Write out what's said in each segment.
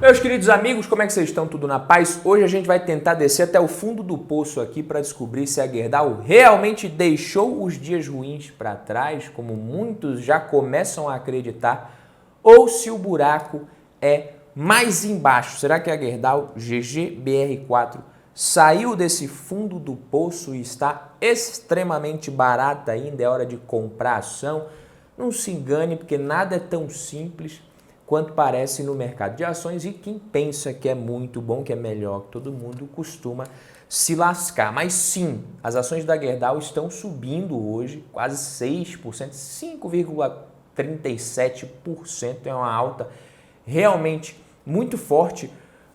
Meus queridos amigos, como é que vocês estão? Tudo na paz? Hoje a gente vai tentar descer até o fundo do poço aqui para descobrir se a Gerdau realmente deixou os dias ruins para trás, como muitos já começam a acreditar, ou se o buraco é mais embaixo. Será que a Gerdau GGBR4 saiu desse fundo do poço e está extremamente barata ainda? É hora de comprar ação? Não se engane, porque nada é tão simples quanto parece no mercado de ações, e quem pensa que é muito bom, que é melhor que todo mundo, costuma se lascar. Mas sim, as ações da Gerdau estão subindo hoje, quase 6%, 5,37%, é uma alta realmente muito forte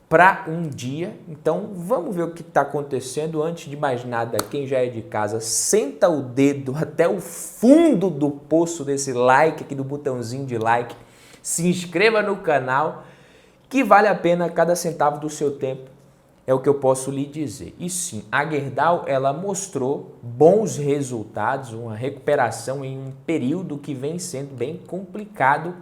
para um dia. Então vamos ver o que está acontecendo. Antes de mais nada, quem já é de casa, senta o dedo até o fundo do poço desse like aqui, do botãozinho de like. Se inscreva no canal, que vale a pena cada centavo do seu tempo, é o que eu posso lhe dizer. E sim, a Gerdau, ela mostrou bons resultados, uma recuperação em um período que vem sendo bem complicado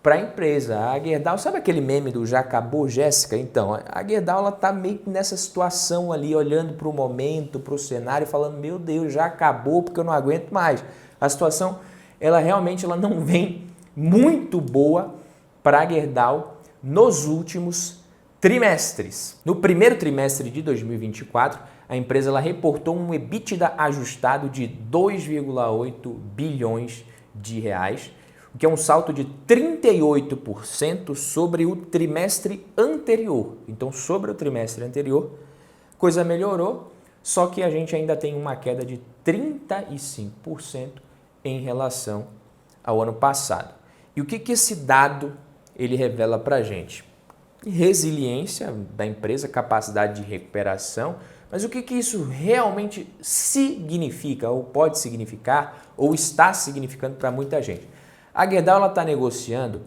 para a empresa. A Gerdau, sabe aquele meme do já acabou, Jéssica? Então, a Gerdau, ela está meio que nessa situação ali, olhando para o momento, para o cenário, falando, meu Deus, já acabou porque eu não aguento mais. A situação, ela realmente não vem muito boa para a Gerdau nos últimos trimestres. No primeiro trimestre de 2024, a empresa reportou um EBITDA ajustado de 2,8 bilhões de reais, o que é um salto de 38% sobre o trimestre anterior. Então, sobre o trimestre anterior, coisa melhorou, só que a gente ainda tem uma queda de 35% em relação ao ano passado. E o que esse dado ele revela para a gente? Resiliência da empresa, capacidade de recuperação, mas o que isso realmente significa, ou pode significar, ou está significando para muita gente? A Gerdau está negociando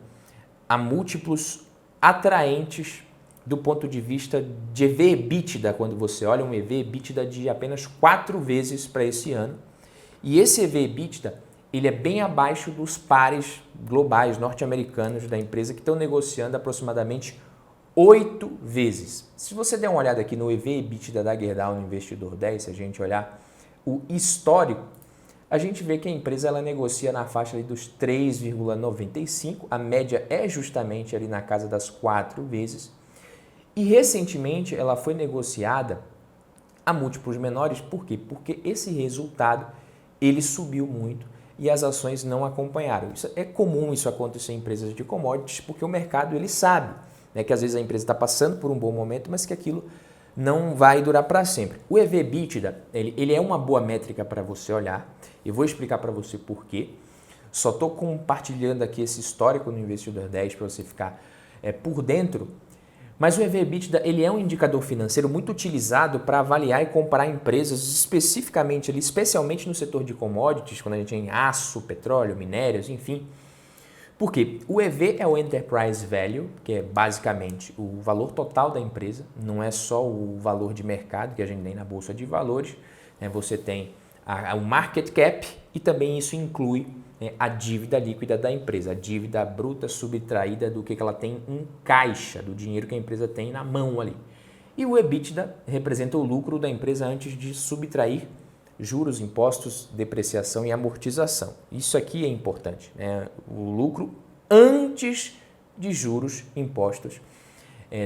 a múltiplos atraentes do ponto de vista de EV/EBITDA, quando você olha um EV/EBITDA de apenas 4 vezes para esse ano, e esse EV/EBITDA ele é bem abaixo dos pares globais norte-americanos da empresa, que estão negociando aproximadamente 8 vezes. Se você der uma olhada aqui no EV/EBITDA da Gerdau no Investidor 10, se a gente olhar o histórico, a gente vê que a empresa negocia na faixa ali dos 3,95, a média é justamente ali na casa das 4 vezes, e recentemente ela foi negociada a múltiplos menores. Por quê? Porque esse resultado ele subiu muito e as ações não acompanharam. Isso é comum isso acontecer em empresas de commodities, porque o mercado ele sabe, né, que às vezes a empresa está passando por um bom momento, mas que aquilo não vai durar para sempre. O EV/EBITDA ele é uma boa métrica para você olhar. Eu vou explicar para você por quê. Só estou compartilhando aqui esse histórico no Investidor 10 para você ficar por dentro. Mas o EV/EBITDA ele é um indicador financeiro muito utilizado para avaliar e comparar empresas especificamente, especialmente no setor de commodities, quando a gente tem aço, petróleo, minérios, enfim. Por quê? O EV é o Enterprise Value, que é basicamente o valor total da empresa, não é só o valor de mercado que a gente tem na Bolsa de Valores, né? Você tem o Market Cap e também isso inclui a dívida líquida da empresa, a dívida bruta subtraída do que ela tem em caixa, do dinheiro que a empresa tem na mão ali. E o EBITDA representa o lucro da empresa antes de subtrair juros, impostos, depreciação e amortização. Isso aqui é importante, né? O lucro antes de juros, impostos,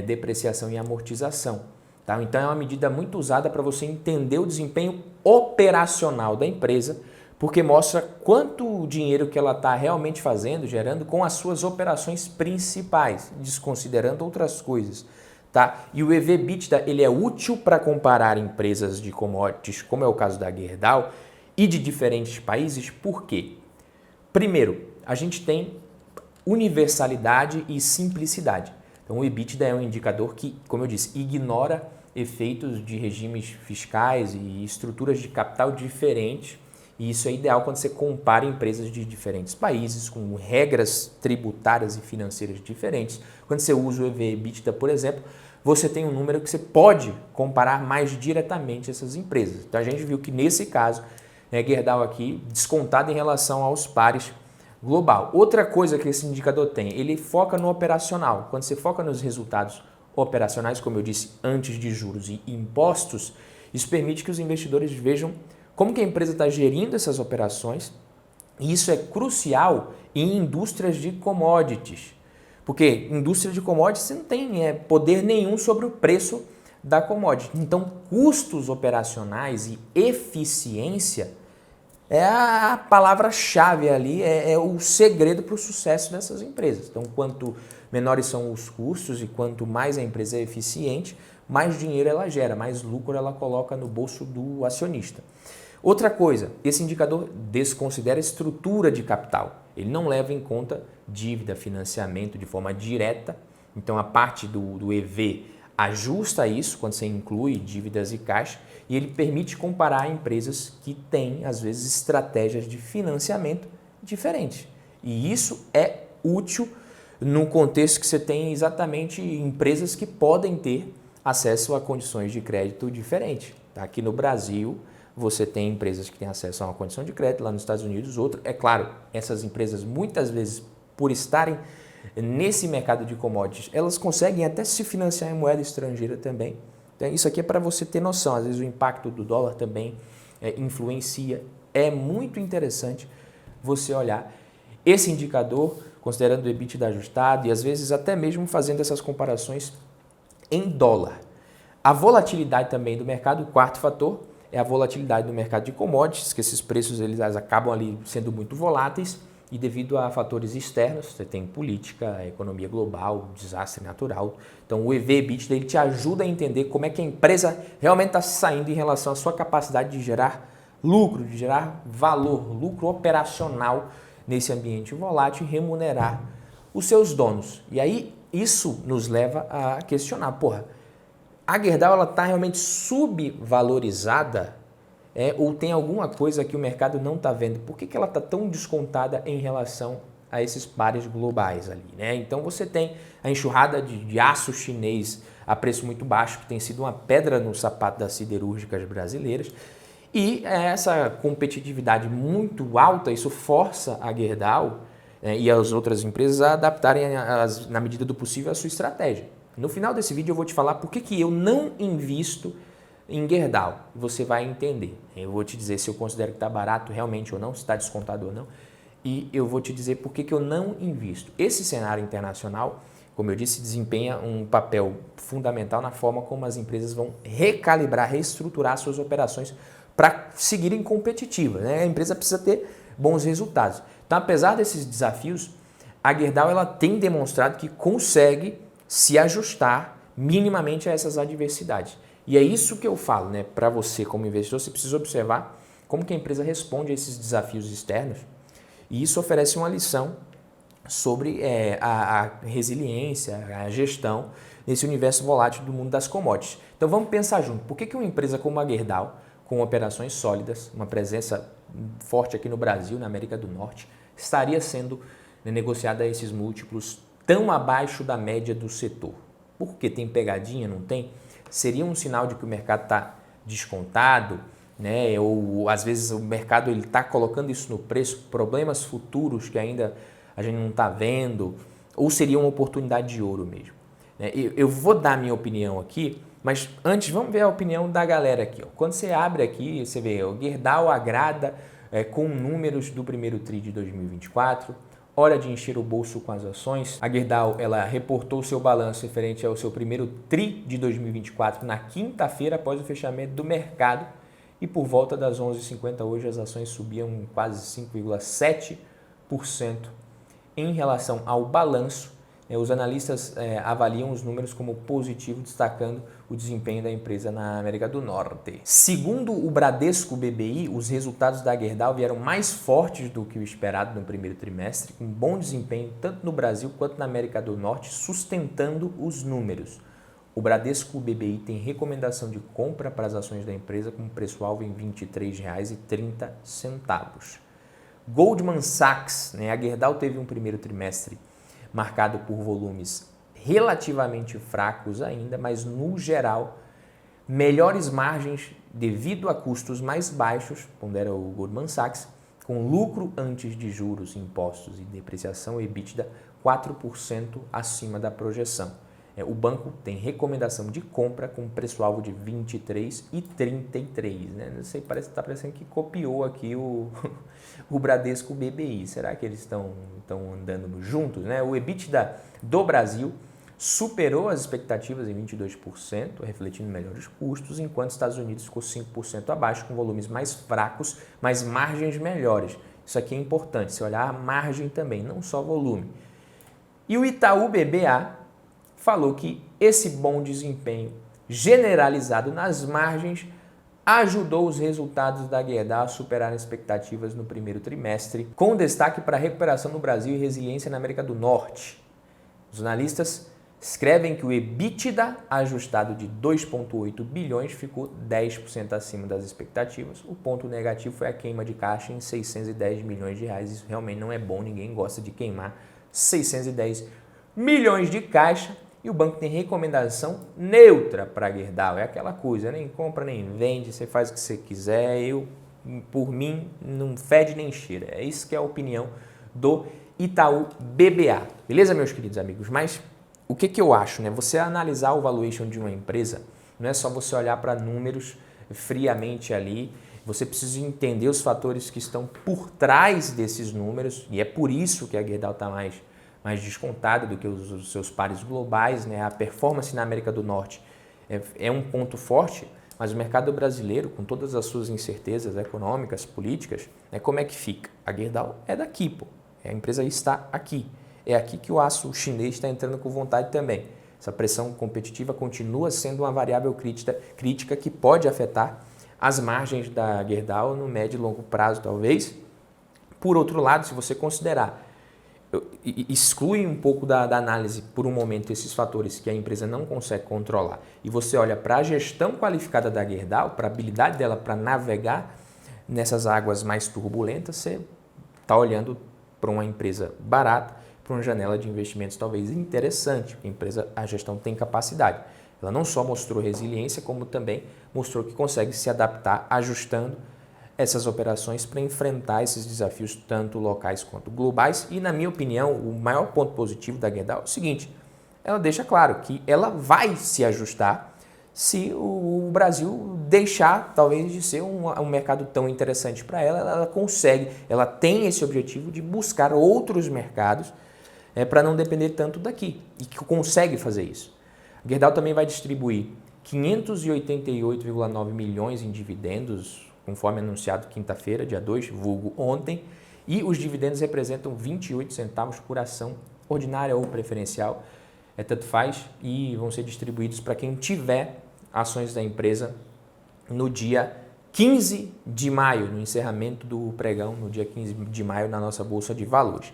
depreciação e amortização. Tá? Então é uma medida muito usada para você entender o desempenho operacional da empresa, porque mostra quanto dinheiro que ela está realmente fazendo, gerando com as suas operações principais, desconsiderando outras coisas. Tá? E o EV/EBITDA ele é útil para comparar empresas de commodities, como é o caso da Gerdau, e de diferentes países. Por quê? Primeiro, a gente tem universalidade e simplicidade. Então o EBITDA é um indicador que, como eu disse, ignora efeitos de regimes fiscais e estruturas de capital diferentes. E isso é ideal quando você compara empresas de diferentes países, com regras tributárias e financeiras diferentes. Quando você usa o EV/EBITDA, por exemplo, você tem um número que você pode comparar mais diretamente essas empresas. Então a gente viu que nesse caso, a Gerdau aqui, descontada em relação aos pares global. Outra coisa que esse indicador tem, ele foca no operacional. Quando você foca nos resultados operacionais, como eu disse, antes de juros e impostos, isso permite que os investidores vejam como que a empresa está gerindo essas operações, e isso é crucial em indústrias de commodities. Porque indústria de commodities você não tem poder nenhum sobre o preço da commodity. Então, custos operacionais e eficiência é a palavra-chave ali, é o segredo para o sucesso dessas empresas. Então, quanto menores são os custos e quanto mais a empresa é eficiente, mais dinheiro ela gera, mais lucro ela coloca no bolso do acionista. Outra coisa, esse indicador desconsidera a estrutura de capital. Ele não leva em conta dívida, financiamento de forma direta. Então, a parte do EV ajusta isso quando você inclui dívidas e caixa, e ele permite comparar empresas que têm, às vezes, estratégias de financiamento diferentes. E isso é útil no contexto que você tem exatamente empresas que podem ter acesso a condições de crédito diferentes. Aqui no Brasil, você tem empresas que têm acesso a uma condição de crédito, lá nos Estados Unidos, outra. É claro, essas empresas, muitas vezes, por estarem nesse mercado de commodities, elas conseguem até se financiar em moeda estrangeira também. Então, isso aqui é para você ter noção. Às vezes o impacto do dólar também influencia. É muito interessante você olhar esse indicador, considerando o EBITDA ajustado e às vezes até mesmo fazendo essas comparações em dólar. A volatilidade também do mercado, o quarto fator, é a volatilidade do mercado de commodities, que esses preços eles acabam ali sendo muito voláteis. E devido a fatores externos, você tem política, economia global, desastre natural. Então o EV/EBITDA ele te ajuda a entender como é que a empresa realmente está saindo em relação à sua capacidade de gerar lucro, de gerar valor, lucro operacional nesse ambiente volátil e remunerar os seus donos. E aí isso nos leva a questionar, a Gerdau está realmente subvalorizada? Ou tem alguma coisa que o mercado não está vendo? Por que ela está tão descontada em relação a esses pares globais ali, né? Então você tem a enxurrada de aço chinês a preço muito baixo, que tem sido uma pedra no sapato das siderúrgicas brasileiras, e essa competitividade muito alta, isso força a Gerdau e as outras empresas a adaptarem, na medida do possível, a sua estratégia. No final desse vídeo eu vou te falar por que eu não invisto em Gerdau, você vai entender. Eu vou te dizer se eu considero que está barato realmente ou não, se está descontado ou não, e eu vou te dizer por que eu não invisto. Esse cenário internacional, como eu disse, desempenha um papel fundamental na forma como as empresas vão recalibrar, reestruturar suas operações para seguirem competitivas, né? A empresa precisa ter bons resultados. Então, apesar desses desafios, a Gerdau ela tem demonstrado que consegue se ajustar minimamente a essas adversidades. E é isso que eu falo, né? Para você, como investidor, você precisa observar como que a empresa responde a esses desafios externos, e isso oferece uma lição sobre a resiliência, a gestão nesse universo volátil do mundo das commodities. Então vamos pensar junto. Por que uma empresa como a Gerdau, com operações sólidas, uma presença forte aqui no Brasil, na América do Norte, estaria sendo negociada a esses múltiplos tão abaixo da média do setor? Por que tem pegadinha, não tem? Seria um sinal de que o mercado está descontado, né? Ou às vezes o mercado está colocando isso no preço, problemas futuros que ainda a gente não está vendo, ou seria uma oportunidade de ouro mesmo? Eu vou dar a minha opinião aqui, mas antes vamos ver a opinião da galera aqui. Quando você abre aqui, você vê o Gerdau agrada com números do primeiro TRI de 2024, hora de encher o bolso com as ações. A Gerdau ela reportou seu balanço referente ao seu primeiro TRI de 2024 na quinta-feira após o fechamento do mercado, e por volta das 11h50 hoje as ações subiam quase 5,7% em relação ao balanço. Os analistas avaliam os números como positivo, destacando o desempenho da empresa na América do Norte. Segundo o Bradesco BBI, os resultados da Gerdau vieram mais fortes do que o esperado no primeiro trimestre, com bom desempenho tanto no Brasil quanto na América do Norte, sustentando os números. O Bradesco BBI tem recomendação de compra para as ações da empresa com preço-alvo em R$ 23,30. Goldman Sachs, a Gerdau teve um primeiro trimestre marcado por volumes relativamente fracos ainda, mas no geral, melhores margens devido a custos mais baixos, pondera o Goldman Sachs, com lucro antes de juros, impostos e depreciação, EBITDA 4% acima da projeção. O banco tem recomendação de compra com preço-alvo de 23 e 33. Né? Não sei, está parecendo que copiou aqui o Bradesco BBI. Será que eles estão andando juntos? Né? O EBITDA do Brasil superou as expectativas em 22%, refletindo melhores custos, enquanto os Estados Unidos ficou 5% abaixo, com volumes mais fracos, mas margens melhores. Isso aqui é importante, se olhar a margem também, não só volume. E o Itaú BBA falou que esse bom desempenho generalizado nas margens ajudou os resultados da Gerdau a superar as expectativas no primeiro trimestre, com destaque para a recuperação no Brasil e resiliência na América do Norte. Os analistas escrevem que o EBITDA ajustado de 2,8 bilhões ficou 10% acima das expectativas. O ponto negativo foi a queima de caixa em 610 milhões de reais. Isso realmente não é bom, ninguém gosta de queimar 610 milhões de caixa. E o banco tem recomendação neutra para a Gerdau. É aquela coisa, nem compra nem vende, você faz o que você quiser. Por mim, não fede nem cheira. É isso que é a opinião do Itaú BBA. Beleza, meus queridos amigos? Mas o que eu acho, né? Você analisar o valuation de uma empresa, não é só você olhar para números friamente ali, você precisa entender os fatores que estão por trás desses números, e é por isso que a Gerdau está mais descontada do que os seus pares globais, né? A performance na América do Norte é um ponto forte, mas o mercado brasileiro, com todas as suas incertezas econômicas, políticas, né? Como é que fica? A Gerdau é daqui, pô. A empresa está aqui. É aqui que o aço chinês está entrando com vontade também. Essa pressão competitiva continua sendo uma variável crítica que pode afetar as margens da Gerdau no médio e longo prazo, talvez. Por outro lado, se você considerar, exclui um pouco da análise por um momento esses fatores que a empresa não consegue controlar e você olha para a gestão qualificada da Gerdau, para a habilidade dela para navegar nessas águas mais turbulentas, você está olhando para uma empresa barata, para uma janela de investimentos talvez interessante, porque a gestão tem capacidade. Ela não só mostrou resiliência, como também mostrou que consegue se adaptar, ajustando essas operações para enfrentar esses desafios tanto locais quanto globais. E, na minha opinião, o maior ponto positivo da Gerdau é o seguinte: ela deixa claro que ela vai se ajustar se o Brasil deixar, talvez, de ser um mercado tão interessante para ela. Ela consegue, ela tem esse objetivo de buscar outros mercados para não depender tanto daqui, e que consegue fazer isso. A Gerdau também vai distribuir 588,9 milhões em dividendos, conforme anunciado quinta-feira, dia 2, vulgo ontem, e os dividendos representam 28 centavos por ação ordinária ou preferencial, tanto faz, e vão ser distribuídos para quem tiver ações da empresa no dia 15 de maio, no encerramento do pregão, no dia 15 de maio, na nossa Bolsa de Valores.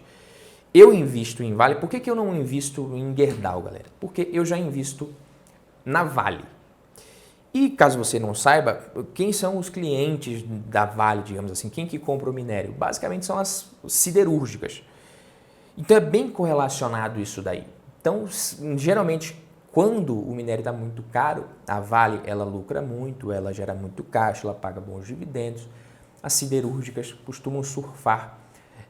Eu invisto em Vale. Por que eu não invisto em Gerdau, galera? Porque eu já invisto na Vale. E caso você não saiba, quem são os clientes da Vale, digamos assim? Quem que compra o minério? Basicamente são as siderúrgicas. Então é bem correlacionado isso daí. Então, geralmente, quando o minério está muito caro, a Vale ela lucra muito, ela gera muito caixa, ela paga bons dividendos. As siderúrgicas costumam surfar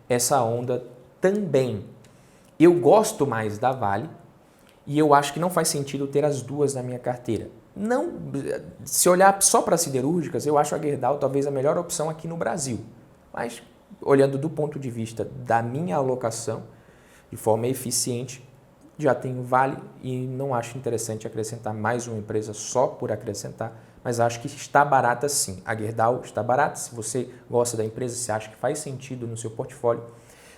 essa onda também. Eu gosto mais da Vale e eu acho que não faz sentido ter as duas na minha carteira. Não, se olhar só para siderúrgicas, eu acho a Gerdau talvez a melhor opção aqui no Brasil. Mas, olhando do ponto de vista da minha alocação, de forma eficiente, já tenho Vale e não acho interessante acrescentar mais uma empresa só por acrescentar, mas acho que está barata sim. A Gerdau está barata. Se você gosta da empresa, se acha que faz sentido no seu portfólio,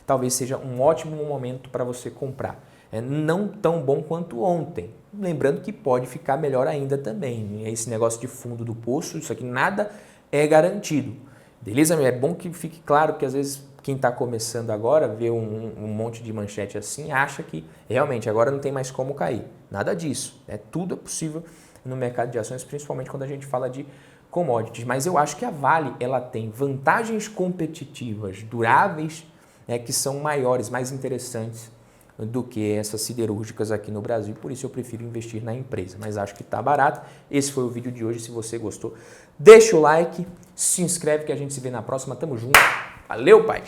talvez seja um ótimo momento para você comprar. Não tão bom quanto ontem. Lembrando que pode ficar melhor ainda também. Esse negócio de fundo do poço, isso aqui nada é garantido. Beleza? É bom que fique claro que às vezes quem está começando agora, vê um monte de manchete assim, acha que realmente agora não tem mais como cair. Nada disso. Tudo é possível no mercado de ações, principalmente quando a gente fala de commodities. Mas eu acho que a Vale ela tem vantagens competitivas duráveis, que são maiores, mais interessantes do que essas siderúrgicas aqui no Brasil, por isso eu prefiro investir na empresa, mas acho que está barato. Esse foi o vídeo de hoje, se você gostou, deixa o like, se inscreve que a gente se vê na próxima, tamo junto, Valeu, pai!